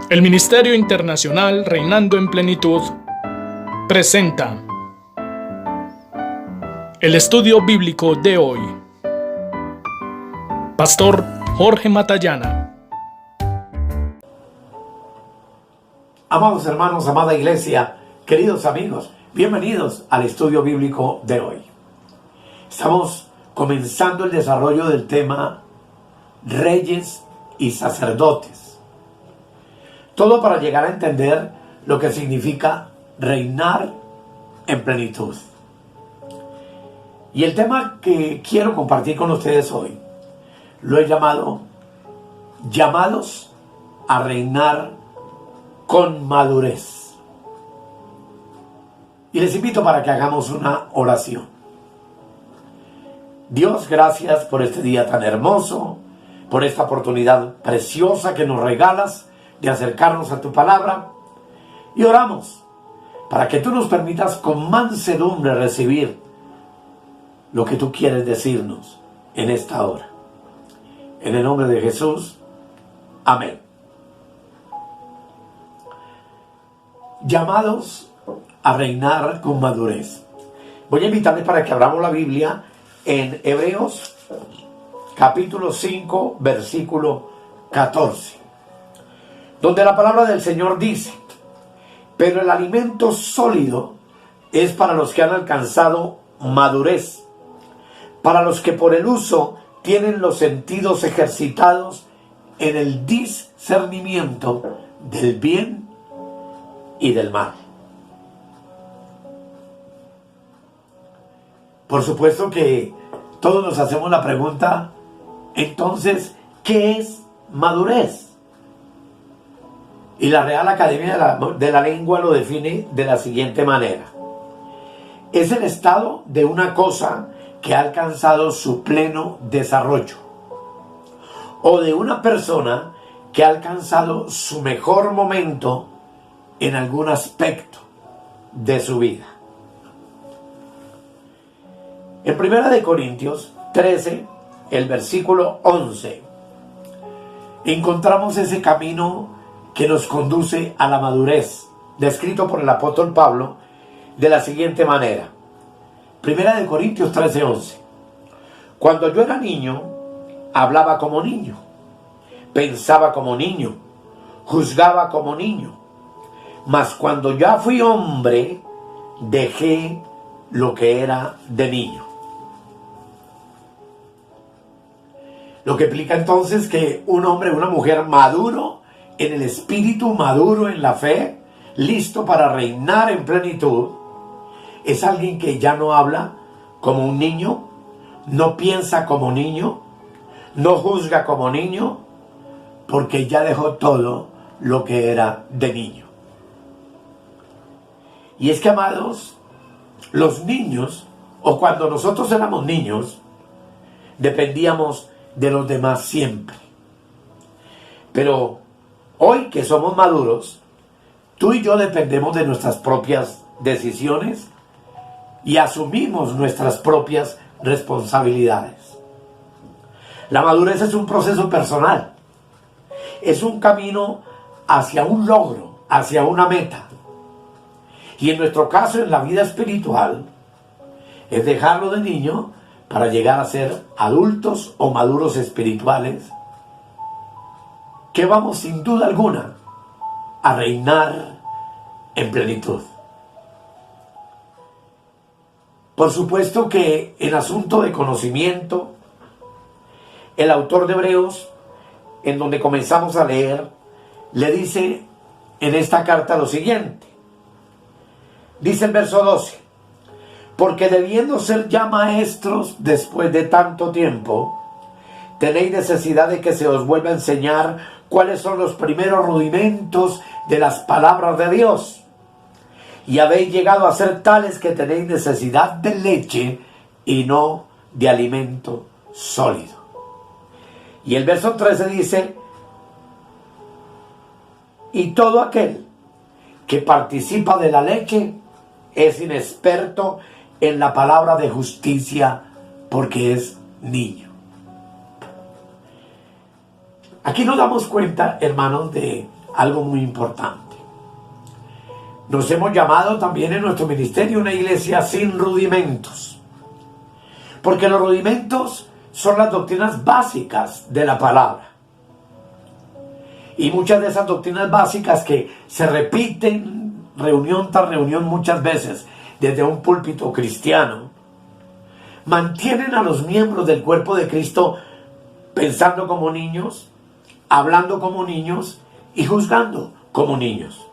El Ministerio Internacional Reinando en Plenitud presenta el estudio bíblico de hoy. Pastor Jorge Matallana. Amados hermanos, amada iglesia, queridos amigos, bienvenidos al estudio bíblico de hoy. Estamos comenzando el desarrollo del tema Reyes y Sacerdotes. Todo para llegar a entender lo que significa reinar en plenitud. Y el tema que quiero compartir con ustedes hoy lo he llamado llamados a reinar con madurez. Y les invito para que hagamos una oración. Dios, gracias por este día tan hermoso, por esta oportunidad preciosa que nos regalas de acercarnos a tu palabra. Y oramos para que tú nos permitas con mansedumbre recibir lo que tú quieres decirnos en esta hora. En el nombre de Jesús, amén. Llamados a reinar con madurez. Voy a invitarles para que abramos la Biblia en Hebreos capítulo 5 versículo 14, donde la palabra del Señor dice: pero el alimento sólido es para los que han alcanzado madurez, para los que por el uso tienen los sentidos ejercitados en el discernimiento del bien y del mal. Por supuesto que todos nos hacemos la pregunta, entonces, ¿qué es madurez? Y la Real Academia de la Lengua lo define de la siguiente manera: es el estado de una cosa que ha alcanzado su pleno desarrollo, o de una persona que ha alcanzado su mejor momento en algún aspecto de su vida. En 1 Corintios 13, el versículo 11, encontramos ese camino que nos conduce a la madurez, descrito por el apóstol Pablo de la siguiente manera. 1 Corintios 13, 11. Cuando yo era niño, hablaba como niño, pensaba como niño, juzgaba como niño. Mas cuando ya fui hombre, dejé lo que era de niño. Lo que implica entonces que un hombre, una mujer maduro en el espíritu, maduro en la fe, listo para reinar en plenitud, es alguien que ya no habla como un niño, no piensa como niño, no juzga como niño, porque ya dejó todo lo que era de niño. Y es que, amados, los niños, o cuando nosotros éramos niños, dependíamos de los demás siempre. Pero hoy que somos maduros, tú y yo dependemos de nuestras propias decisiones y asumimos nuestras propias responsabilidades. La madurez es un proceso personal, es un camino hacia un logro, hacia una meta. Y en nuestro caso, en la vida espiritual, es dejarlo de niño para llegar a ser adultos o maduros espirituales, que vamos sin duda alguna a reinar en plenitud. Por supuesto que en asunto de conocimiento, el autor de Hebreos, en donde comenzamos a leer, le dice en esta carta lo siguiente. Dice el verso 12: porque debiendo ser ya maestros después de tanto tiempo, tenéis necesidad de que se os vuelva a enseñar cuáles son los primeros rudimentos de las palabras de Dios. Y habéis llegado a ser tales que tenéis necesidad de leche y no de alimento sólido. Y el verso 13 dice: y todo aquel que participa de la leche es inexperto en la palabra de justicia, porque es niño. Aquí nos damos cuenta, hermanos, de algo muy importante. Nos hemos llamado también en nuestro ministerio una iglesia sin rudimentos, porque los rudimentos son las doctrinas básicas de la palabra. Y muchas de esas doctrinas básicas que se repiten reunión tras reunión muchas veces desde un púlpito cristiano, mantienen a los miembros del cuerpo de Cristo pensando como niños, hablando como niños y juzgando como niños.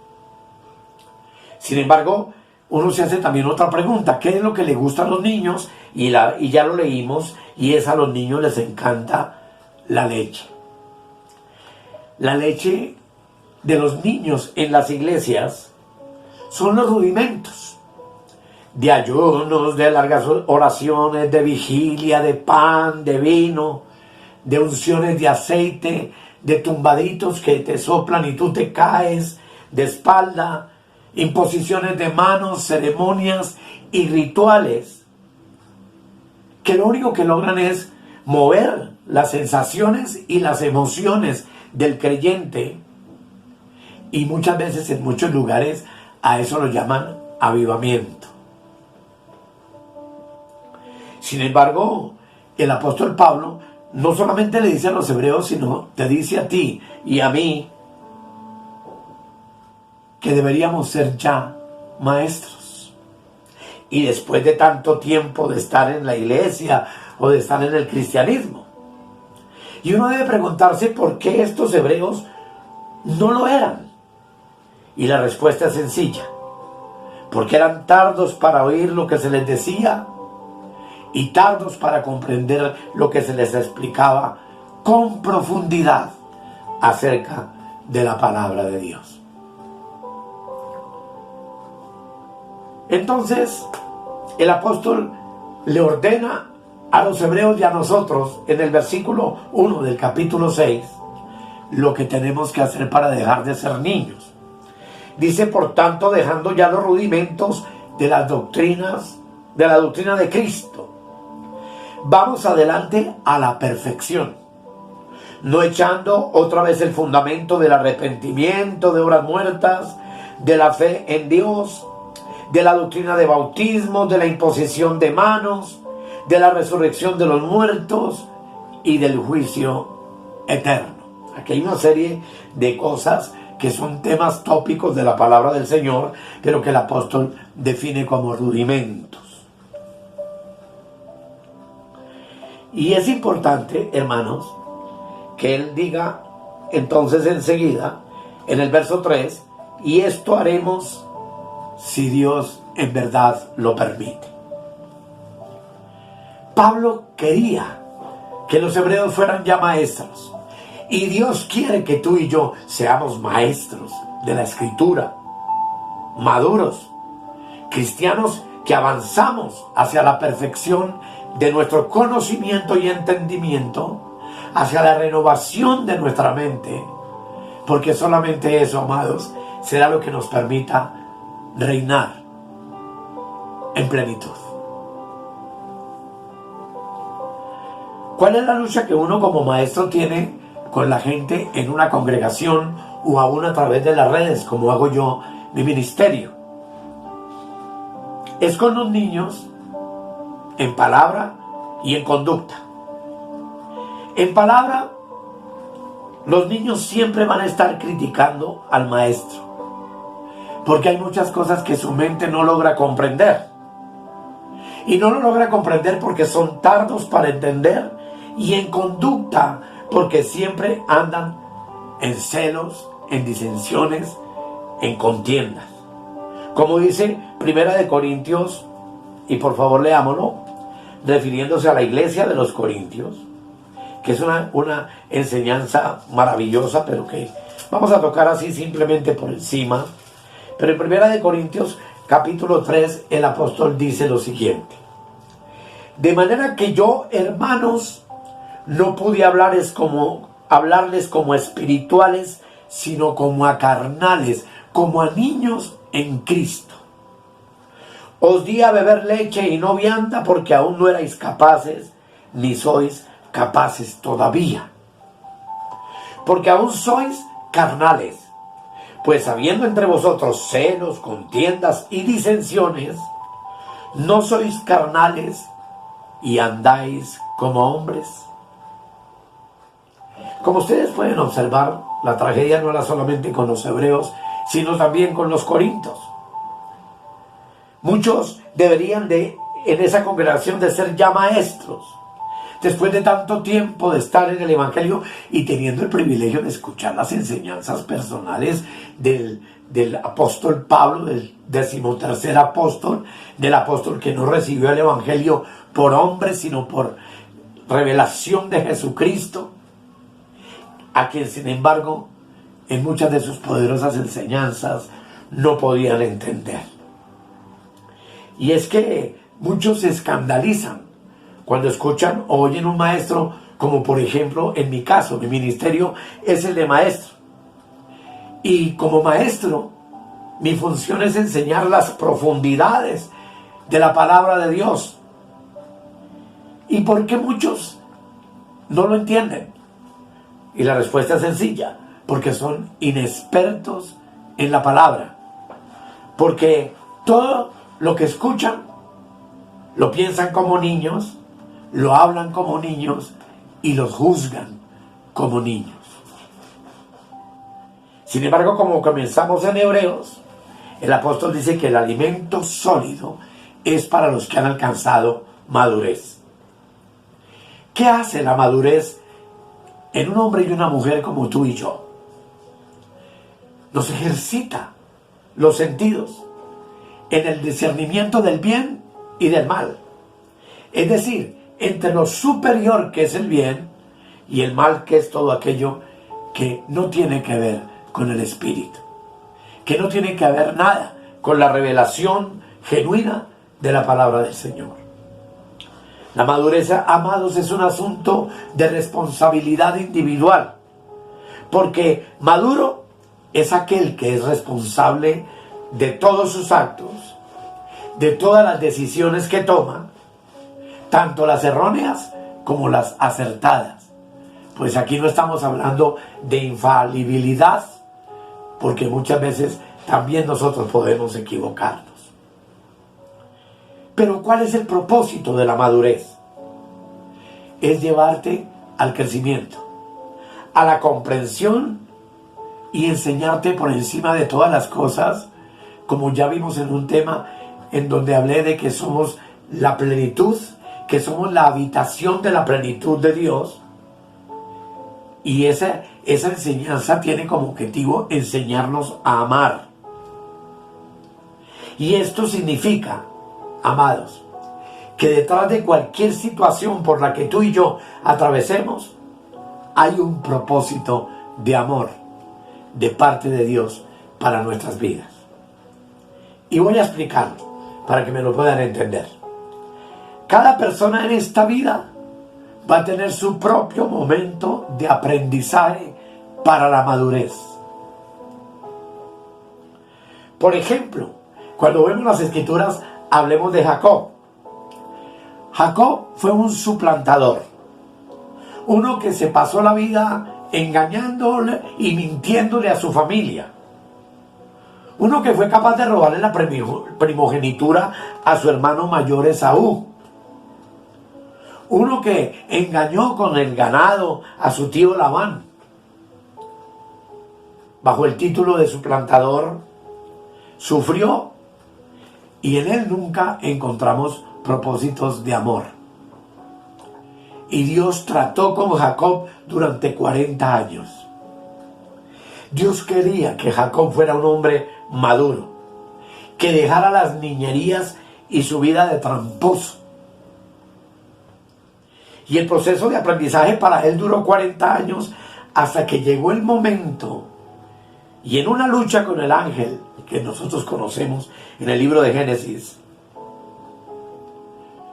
Sin embargo, uno se hace también otra pregunta: ¿qué es lo que le gusta a los niños? Y ya lo leímos, y es a los niños les encanta la leche. La leche de los niños en las iglesias son los rudimentos de ayunos, de largas oraciones, de vigilia, de pan, de vino, de unciones de aceite, de tumbaditos que te soplan y tú te caes de espalda, imposiciones de manos, ceremonias y rituales que lo único que logran es mover las sensaciones y las emociones del creyente, y muchas veces en muchos lugares a eso lo llaman avivamiento. Sin embargo, el apóstol Pablo no solamente le dice a los hebreos, sino te dice a ti y a mí que deberíamos ser ya maestros. Y después de tanto tiempo de estar en la iglesia o de estar en el cristianismo, y uno debe preguntarse por qué estos hebreos no lo eran. Y la respuesta es sencilla: porque eran tardos para oír lo que se les decía y tardos para comprender lo que se les explicaba con profundidad acerca de la palabra de Dios. Entonces, el apóstol le ordena a los hebreos y a nosotros, en el versículo 1 del capítulo 6, lo que tenemos que hacer para dejar de ser niños. Dice: por tanto, dejando ya los rudimentos de las doctrinas, de la doctrina de Cristo, vamos adelante a la perfección, no echando otra vez el fundamento del arrepentimiento de obras muertas, de la fe en Dios, de la doctrina de bautismo, de la imposición de manos, de la resurrección de los muertos y del juicio eterno. Aquí hay una serie de cosas que son temas tópicos de la palabra del Señor, pero que el apóstol define como rudimentos. Y es importante, hermanos, que él diga entonces enseguida, en el verso 3, y esto haremos si Dios en verdad lo permite. Pablo quería que los hebreos fueran ya maestros, y Dios quiere que tú y yo seamos maestros de la Escritura, maduros, cristianos que avanzamos hacia la perfección de nuestro conocimiento y entendimiento, hacia la renovación de nuestra mente, porque solamente eso, amados, será lo que nos permita reinar en plenitud. ¿Cuál es la lucha que uno como maestro tiene con la gente en una congregación o aún a través de las redes, como hago yo mi ministerio? Es con los niños en palabra y en conducta. En palabra, los niños siempre van a estar criticando al maestro, porque hay muchas cosas que su mente no logra comprender. Y no lo logra comprender porque son tardos para entender, y en conducta porque siempre andan en celos, en disensiones, en contiendas. Como dice Primera de Corintios, y por favor leámoslo, refiriéndose a la iglesia de los Corintios, que es una enseñanza maravillosa, pero que vamos a tocar así simplemente por encima. Pero en Primera de Corintios capítulo 3, el apóstol dice lo siguiente: de manera que yo, hermanos, no pude hablarles como espirituales, sino como a carnales, como a niños en Cristo. Os di a beber leche y no vianda, porque aún no erais capaces, ni sois capaces todavía. Porque aún sois carnales. Pues habiendo entre vosotros celos, contiendas y disensiones, ¿no sois carnales y andáis como hombres? Como ustedes pueden observar, la tragedia no era solamente con los hebreos, sino también con los corintios. Muchos deberían en esa congregación de ser ya maestros, después de tanto tiempo de estar en el Evangelio y teniendo el privilegio de escuchar las enseñanzas personales del apóstol Pablo, del 13º apóstol, del apóstol que no recibió el Evangelio por hombres, sino por revelación de Jesucristo, a quien sin embargo en muchas de sus poderosas enseñanzas no podían entender. Y es que muchos se escandalizan cuando escuchan o oyen un maestro, como por ejemplo en mi caso, mi ministerio es el de maestro. Y como maestro, mi función es enseñar las profundidades de la palabra de Dios. ¿Y por qué muchos no lo entienden? Y la respuesta es sencilla: porque son inexpertos en la palabra. Porque todo lo que escuchan lo piensan como niños, lo hablan como niños y los juzgan como niños. Sin embargo, como comenzamos en Hebreos, el apóstol dice que el alimento sólido es para los que han alcanzado madurez. ¿Qué hace la madurez en un hombre y una mujer como tú y yo? Nos ejercita los sentidos en el discernimiento del bien y del mal. Es decir, entre lo superior, que es el bien, y el mal, que es todo aquello que no tiene que ver con el espíritu, que no tiene que ver nada con la revelación genuina de la palabra del Señor. La madurez, amados, es un asunto de responsabilidad individual, porque maduro es aquel que es responsable de todos sus actos, de todas las decisiones que toma, tanto las erróneas como las acertadas. Pues aquí no estamos hablando de infalibilidad, porque muchas veces también nosotros podemos equivocarnos. Pero ¿cuál es el propósito de la madurez? Es llevarte al crecimiento, a la comprensión y enseñarte por encima de todas las cosas, como ya vimos en un tema en donde hablé de que somos la plenitud, que somos la habitación de la plenitud de Dios. Y esa enseñanza tiene como objetivo enseñarnos a amar. Y esto significa, amados, que detrás de cualquier situación por la que tú y yo atravesemos, hay un propósito de amor de parte de Dios para nuestras vidas. Y voy a explicarlo para que me lo puedan entender. Cada persona en esta vida va a tener su propio momento de aprendizaje para la madurez. Por ejemplo, cuando vemos las escrituras, hablemos de Jacob. Jacob fue un suplantador, uno que se pasó la vida engañándole y mintiéndole a su familia, uno que fue capaz de robarle la primogenitura a su hermano mayor Esaú, uno que engañó con el ganado a su tío Labán, bajo el título de suplantador, sufrió, y en él nunca encontramos propósitos de amor. Y Dios trató con Jacob durante 40 años. Dios quería que Jacob fuera un hombre maduro, que dejara las niñerías y su vida de tramposo. Y el proceso de aprendizaje para él duró 40 años, hasta que llegó el momento, y en una lucha con el ángel que nosotros conocemos en el libro de Génesis,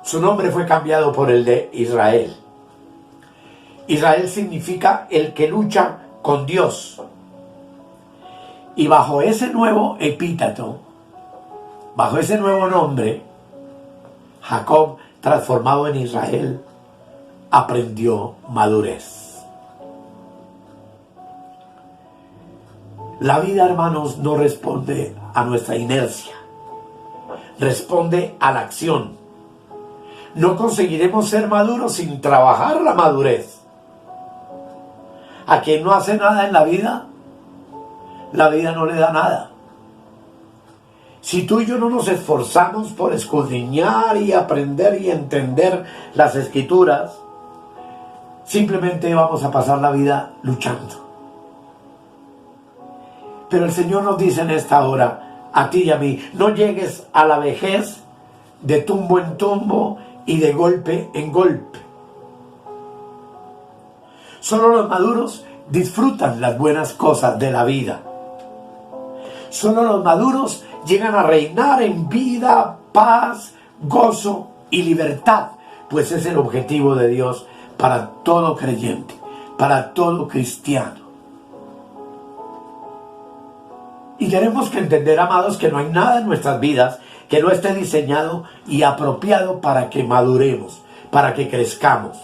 su nombre fue cambiado por el de Israel. Israel significa el que lucha con Dios. Y bajo ese nuevo epíteto, bajo ese nuevo nombre, Jacob, transformado en Israel, aprendió madurez. La vida, hermanos, no responde a nuestra inercia, responde a la acción. No conseguiremos ser maduros sin trabajar la madurez. A quien no hace nada en la vida no le da nada. Si tú y yo no nos esforzamos por escudriñar y aprender y entender las Escrituras, simplemente vamos a pasar la vida luchando. Pero el Señor nos dice en esta hora, a ti y a mí, no llegues a la vejez de tumbo en tumbo y de golpe en golpe. Solo los maduros disfrutan las buenas cosas de la vida. Solo los maduros llegan a reinar en vida, paz, gozo y libertad, pues es el objetivo de Dios para todo creyente, para todo cristiano. Y tenemos que entender, amados, que no hay nada en nuestras vidas que no esté diseñado y apropiado para que maduremos, para que crezcamos.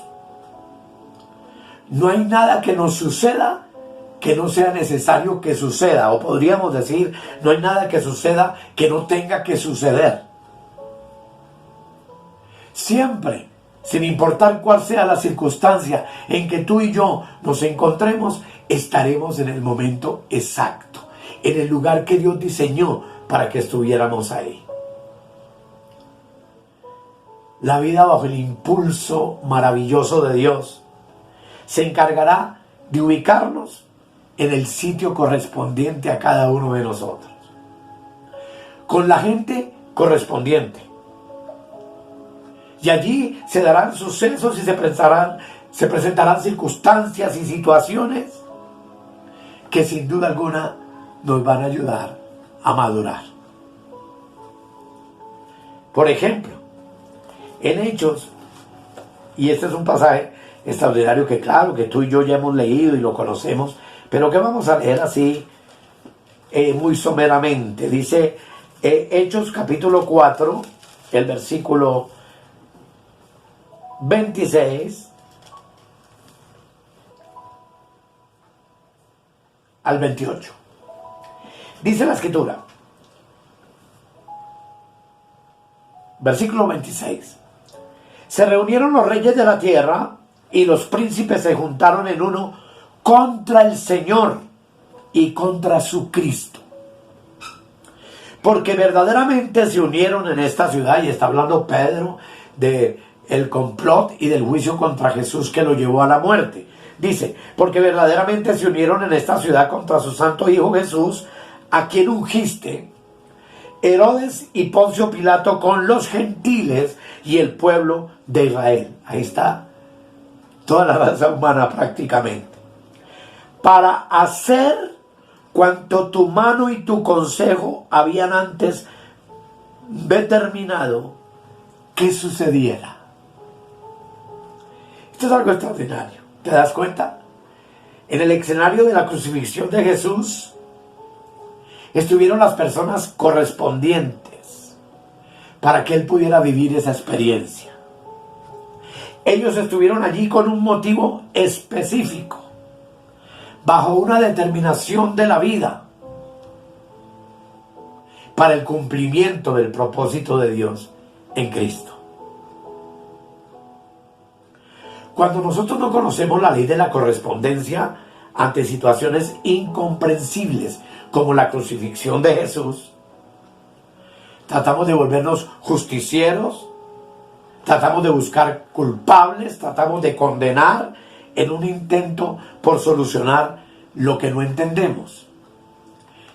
No hay nada que nos suceda que no sea necesario que suceda, o podríamos decir, no hay nada que suceda que no tenga que suceder. Siempre, sin importar cuál sea la circunstancia en que tú y yo nos encontremos, estaremos en el momento exacto, en el lugar que Dios diseñó para que estuviéramos ahí. La vida bajo el impulso maravilloso de Dios se encargará de ubicarnos en el sitio correspondiente a cada uno de nosotros, con la gente correspondiente. Y allí se darán sucesos y se presentarán circunstancias y situaciones que sin duda alguna nos van a ayudar a madurar. Por ejemplo, en Hechos, y este es un pasaje extraordinario que claro, que tú y yo ya hemos leído y lo conocemos, pero que vamos a leer así muy someramente. Dice Hechos capítulo 4, el versículo 26 al 28. Dice la Escritura, versículo 26. Se reunieron los reyes de la tierra y los príncipes se juntaron en uno contra el Señor y contra su Cristo, porque verdaderamente se unieron en esta ciudad. Y está hablando Pedro de el complot y del juicio contra Jesús que lo llevó a la muerte. Dice, porque verdaderamente se unieron en esta ciudad contra su santo Hijo Jesús, a quien ungiste, Herodes y Poncio Pilato, con los gentiles y el pueblo de Israel. Ahí está toda la raza humana prácticamente, para hacer cuanto tu mano y tu consejo habían antes determinado que sucediera. Esto es algo extraordinario. ¿Te das cuenta? En el escenario de la crucifixión de Jesús estuvieron las personas correspondientes para que él pudiera vivir esa experiencia. Ellos estuvieron allí con un motivo específico, bajo una determinación de la vida, para el cumplimiento del propósito de Dios en Cristo. Cuando nosotros no conocemos la ley de la correspondencia ante situaciones incomprensibles como la crucifixión de Jesús, tratamos de volvernos justicieros, tratamos de buscar culpables, tratamos de condenar en un intento por solucionar lo que no entendemos.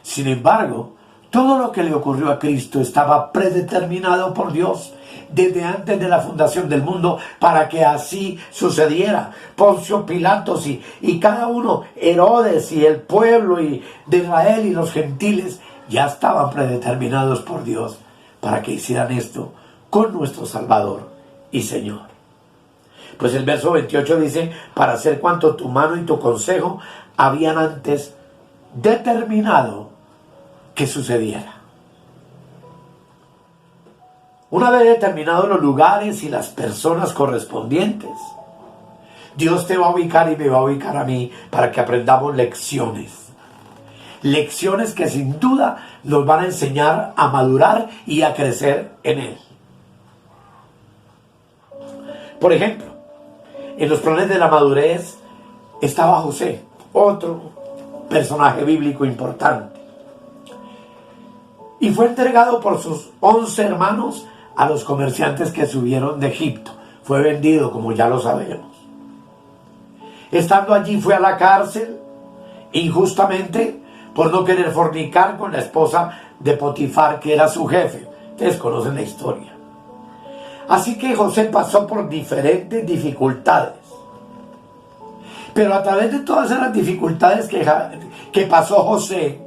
Sin embargo, todo lo que le ocurrió a Cristo estaba predeterminado por Dios desde antes de la fundación del mundo para que así sucediera. Poncio Pilatos y cada uno, Herodes y el pueblo de Israel y los gentiles, ya estaban predeterminados por Dios para que hicieran esto con nuestro Salvador y Señor. Pues el verso 28 dice, para hacer cuanto tu mano y tu consejo habían antes determinado que sucediera. Una vez determinados los lugares y las personas correspondientes, Dios te va a ubicar y me va a ubicar a mí para que aprendamos lecciones. lecciones que sin duda nos van a enseñar a madurar y a crecer en Él. Por ejemplo, en los planes de la madurez estaba José, otro personaje bíblico importante. Y fue entregado por sus 11 hermanos a los comerciantes que subieron de Egipto. Fue vendido, como ya lo sabemos. Estando allí fue a la cárcel injustamente por no querer fornicar con la esposa de Potifar, que era su jefe. Ustedes conocen la historia. Así que José pasó por diferentes dificultades. Pero a través de todas esas dificultades que pasó José,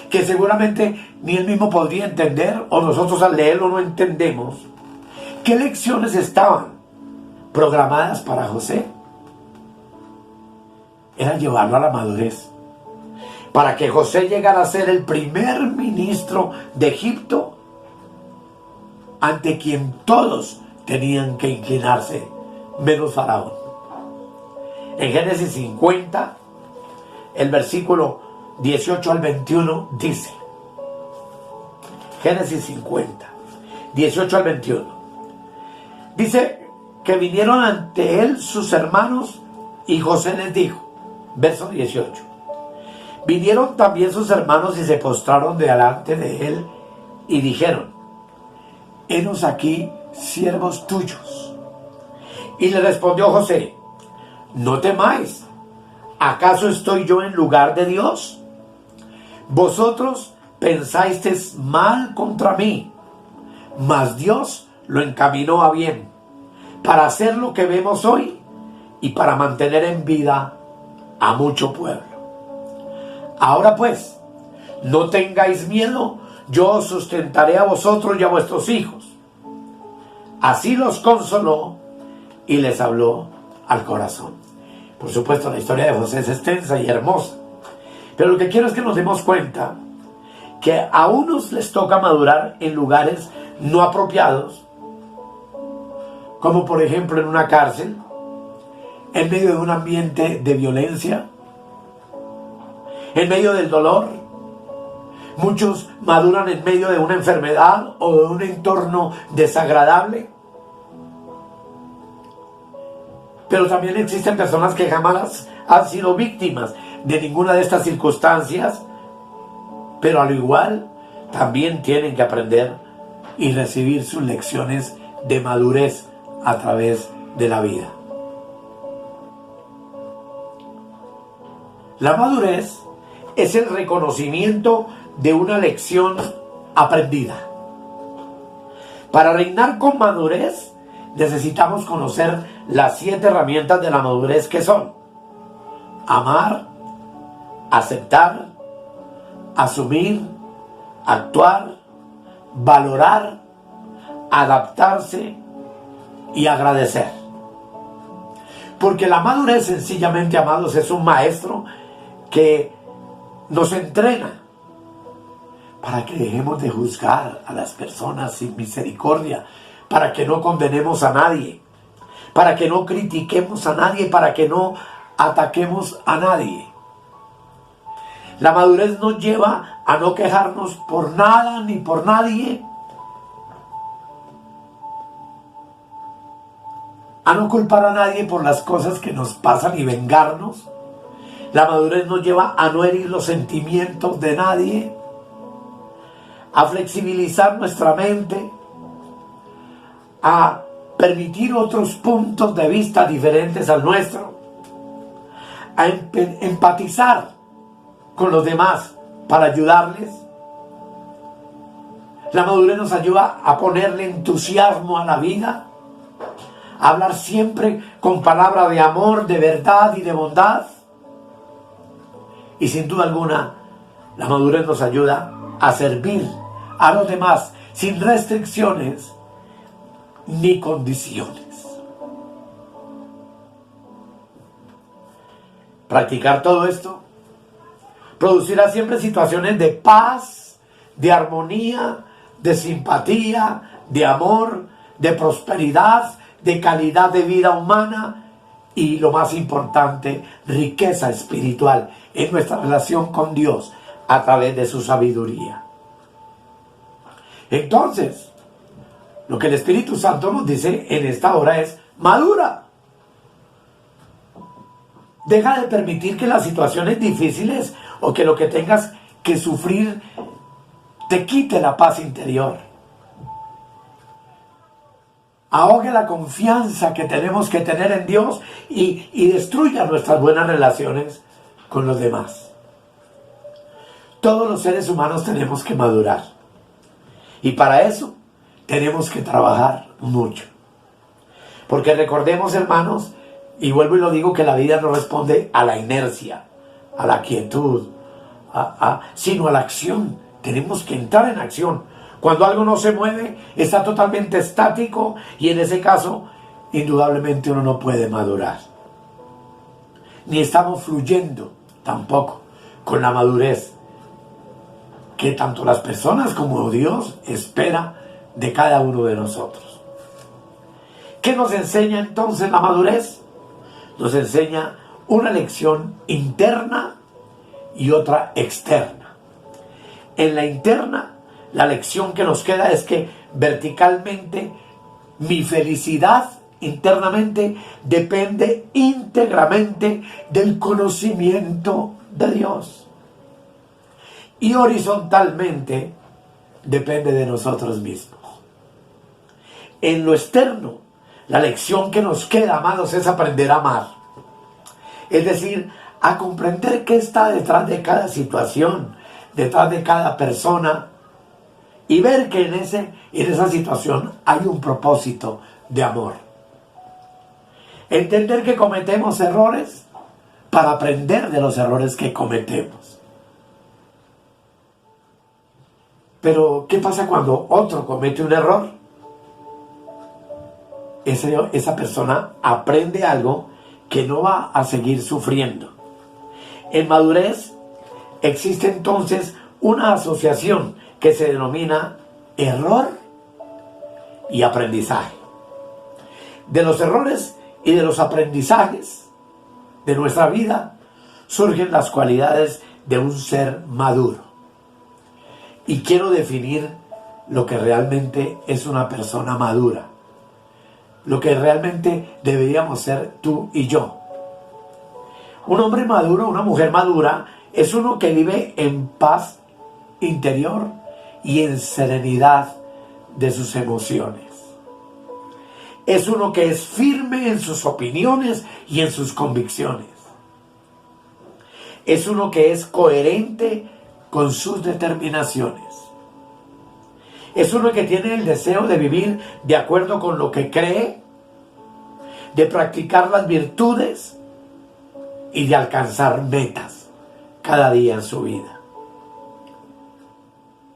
que seguramente ni él mismo podría entender, o nosotros al leerlo no entendemos, ¿qué lecciones estaban programadas para José? Era llevarlo a la madurez, para que José llegara a ser el primer ministro de Egipto, ante quien todos tenían que inclinarse, menos Faraón. En Génesis 50, el versículo 18 al 21 dice, Génesis 50, 18 al 21, dice que vinieron ante él sus hermanos y José les dijo, verso 18, vinieron también sus hermanos y se postraron delante de él y dijeron, henos aquí siervos tuyos. Y le respondió José, no temáis, ¿acaso estoy yo en lugar de Dios? Vosotros pensáis mal contra mí, mas Dios lo encaminó a bien, para hacer lo que vemos hoy y para mantener en vida a mucho pueblo. Ahora pues, no tengáis miedo, yo os sustentaré a vosotros y a vuestros hijos. Así los consoló y les habló al corazón. Por supuesto, la historia de José es extensa y hermosa, pero lo que quiero es que nos demos cuenta que a unos les toca madurar en lugares no apropiados, como por ejemplo en una cárcel, en medio de un ambiente de violencia, en medio del dolor. Muchos maduran en medio de una enfermedad o de un entorno desagradable. Pero también existen personas que jamás han sido víctimas de ninguna de estas circunstancias, pero al igual también tienen que aprender y recibir sus lecciones de madurez a través de la vida. La madurez es el reconocimiento de una lección aprendida. Para reinar con madurez necesitamos conocer las 7 herramientas de la madurez, que son amar, aceptar, asumir, actuar, valorar, adaptarse y agradecer. Porque la madurez, sencillamente, amados, es un maestro que nos entrena para que dejemos de juzgar a las personas sin misericordia, para que no condenemos a nadie, para que no critiquemos a nadie, para que no ataquemos a nadie. La madurez nos lleva a no quejarnos por nada ni por nadie, a no culpar a nadie por las cosas que nos pasan y vengarnos. La madurez nos lleva a no herir los sentimientos de nadie, a flexibilizar nuestra mente, a permitir otros puntos de vista diferentes al nuestro, a empatizar con los demás para ayudarles. La madurez nos ayuda a ponerle entusiasmo a la vida, a hablar siempre con palabras de amor, de verdad y de bondad. Y sin duda alguna, la madurez nos ayuda a servir a los demás sin restricciones ni condiciones. Practicar todo esto producirá siempre situaciones de paz, de armonía, de simpatía, de amor, de prosperidad, de calidad de vida humana y, lo más importante, riqueza espiritual en nuestra relación con Dios, a través de su sabiduría. Entonces, lo que el Espíritu Santo nos dice en esta hora es: madura. Deja de permitir que las situaciones difíciles o que lo que tengas que sufrir te quite la paz interior. Ahogue la confianza que tenemos que tener en Dios y destruya nuestras buenas relaciones con los demás. Todos los seres humanos tenemos que madurar. Y para eso tenemos que trabajar mucho. Porque recordemos, hermanos, y vuelvo y lo digo, que la vida no responde a la inercia, a la quietud, sino a la acción. Tenemos que entrar en acción. Cuando algo no se mueve, está totalmente estático, y en ese caso, indudablemente uno no puede madurar. Ni estamos fluyendo tampoco con la madurez que tanto las personas como Dios espera de cada uno de nosotros. ¿Qué nos enseña entonces la madurez? Nos enseña una lección interna y otra externa. En la interna, la lección que nos queda es que verticalmente mi felicidad internamente depende íntegramente del conocimiento de Dios. Y horizontalmente depende de nosotros mismos. En lo externo, la lección que nos queda, amados, es aprender a amar. Es decir, a comprender qué está detrás de cada situación, detrás de cada persona, y ver que en esa situación hay un propósito de amor. Entender que cometemos errores para aprender de los errores que cometemos. Pero, ¿qué pasa cuando otro comete un error? Esa persona aprende algo que no va a seguir sufriendo. En madurez existe entonces una asociación que se denomina error y aprendizaje. De los errores y de los aprendizajes de nuestra vida surgen las cualidades de un ser maduro. Y quiero definir lo que realmente es una persona madura. Lo que realmente deberíamos ser tú y yo. Un hombre maduro, una mujer madura, es uno que vive en paz interior y en serenidad de sus emociones. Es uno que es firme en sus opiniones y en sus convicciones. Es uno que es coherente con sus determinaciones. Es uno que tiene el deseo de vivir de acuerdo con lo que cree, de practicar las virtudes y de alcanzar metas cada día en su vida.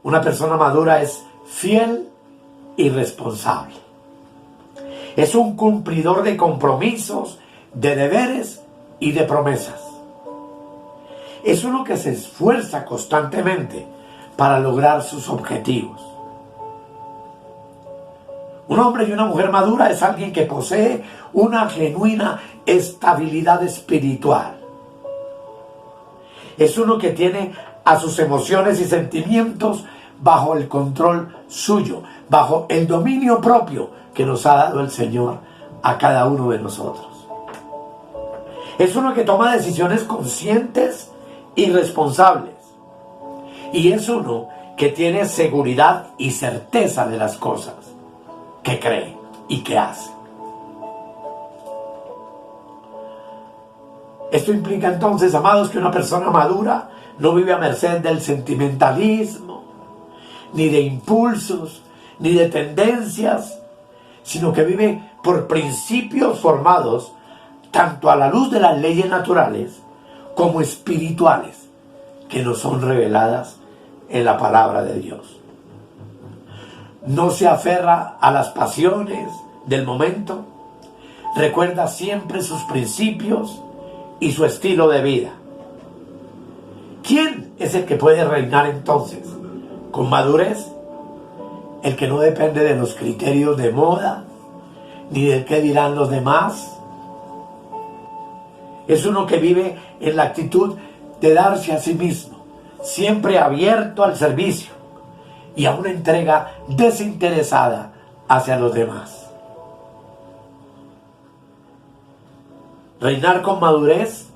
Una persona madura es fiel y responsable. Es un cumplidor de compromisos, de deberes y de promesas. Es uno que se esfuerza constantemente para lograr sus objetivos. Un hombre y una mujer madura es alguien que posee una genuina estabilidad espiritual. Es uno que tiene a sus emociones y sentimientos bajo el control suyo, bajo el dominio propio que nos ha dado el Señor a cada uno de nosotros. Es uno que toma decisiones conscientes y responsables. Y es uno que tiene seguridad y certeza de las cosas que cree y que hace. Esto implica entonces, amados, que una persona madura no vive a merced del sentimentalismo, ni de impulsos, ni de tendencias, sino que vive por principios formados tanto a la luz de las leyes naturales como espirituales que nos son reveladas en la palabra de Dios. No se aferra a las pasiones del momento, recuerda siempre sus principios y su estilo de vida. ¿Quién es el que puede reinar entonces con madurez? El que no depende de los criterios de moda, ni del qué dirán los demás. Es uno que vive en la actitud de darse a sí mismo, siempre abierto al servicio y a una entrega desinteresada hacia los demás. Reinar con madurez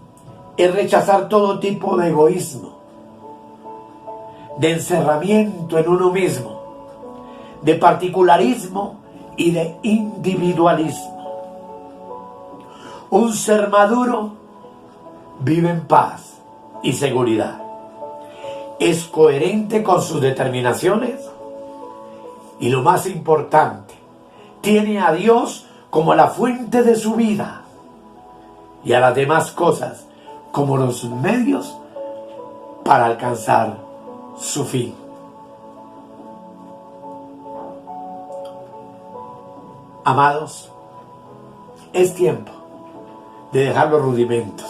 es rechazar todo tipo de egoísmo, de encerramiento en uno mismo, de particularismo y de individualismo. Un ser maduro vive en paz y seguridad. Es coherente con sus determinaciones y, lo más importante, tiene a Dios como la fuente de su vida y a las demás cosas como los medios para alcanzar su fin. Amados, es tiempo de dejar los rudimentos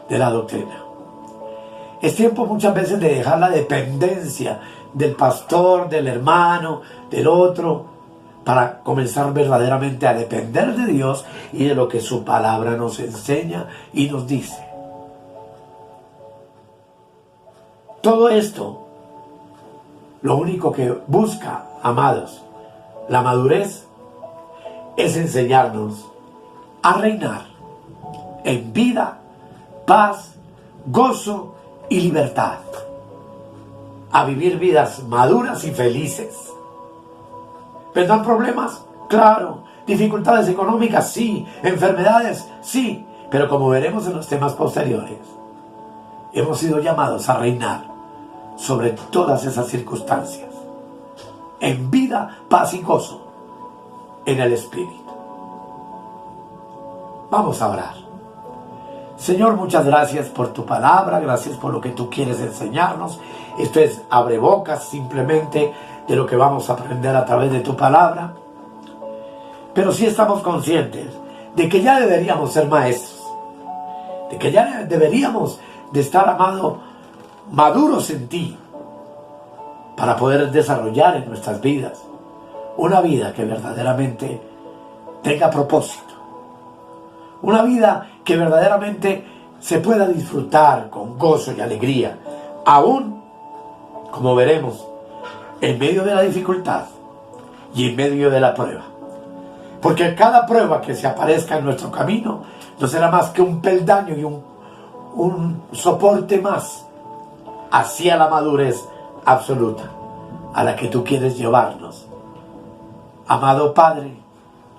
de la doctrina. Es tiempo muchas veces de dejar la dependencia del pastor, del hermano, del otro, para comenzar verdaderamente a depender de Dios y de lo que su palabra nos enseña y nos dice. Todo esto, lo único que busca, amados, la madurez, es enseñarnos a reinar en vida, paz, gozo y libertad. A vivir vidas maduras y felices. ¿Vendrán problemas? Claro. ¿Dificultades económicas? Sí. ¿Enfermedades? Sí. Pero como veremos en los temas posteriores, hemos sido llamados a reinar sobre todas esas circunstancias. En vida, paz y gozo en el Espíritu. Vamos a orar. Señor, muchas gracias por tu palabra, gracias por lo que tú quieres enseñarnos. Esto es abrebocas simplemente de lo que vamos a aprender a través de tu palabra. Pero sí estamos conscientes de que ya deberíamos ser maestros, de que ya deberíamos de estar, amado, maduros en ti, para poder desarrollar en nuestras vidas una vida que verdaderamente tenga propósito. Una vida que verdaderamente se pueda disfrutar con gozo y alegría, aún, como veremos, en medio de la dificultad y en medio de la prueba. Porque cada prueba que se aparezca en nuestro camino no será más que un peldaño y un soporte más hacia la madurez absoluta a la que tú quieres llevarnos. Amado Padre,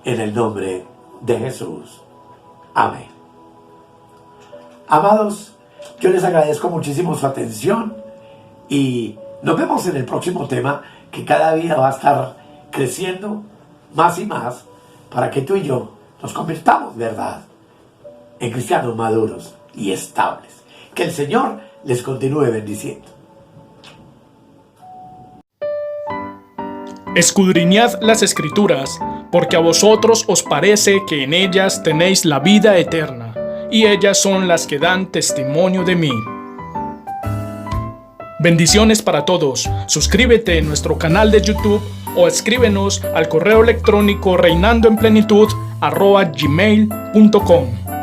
en el nombre de Jesús. Amén. Amados, yo les agradezco muchísimo su atención y nos vemos en el próximo tema, que cada día va a estar creciendo más y más para que tú y yo nos convirtamos, ¿verdad?, en cristianos maduros y estables. Que el Señor les continúe bendiciendo. Escudriñad las Escrituras, porque a vosotros os parece que en ellas tenéis la vida eterna, y ellas son las que dan testimonio de mí. Bendiciones para todos. Suscríbete en nuestro canal de YouTube o escríbenos al correo electrónico reinandoenplenitud@gmail.com.